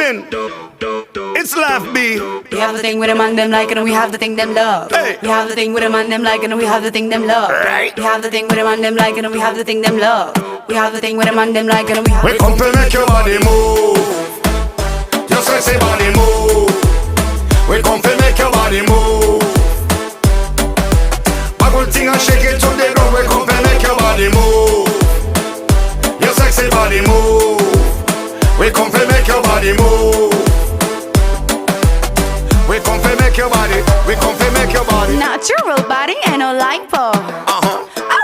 again. It's Laugh B. We have the thing with them and them like it, and we have the thing them love. Hey. We have the thing with them and them like it, and we have the thing them love. Right. We have the thing with them and them like it, and we have the thing them love. We have the thing with them and them like it, and we have. We come to make your body move. Your sexy body move. We come to make your body move. Bubble thing and shake it to the ground. We come to make your body move. Your sexy body move. We come to make your body move. We come to make your body. We come to make your body. Natural body and no lipo.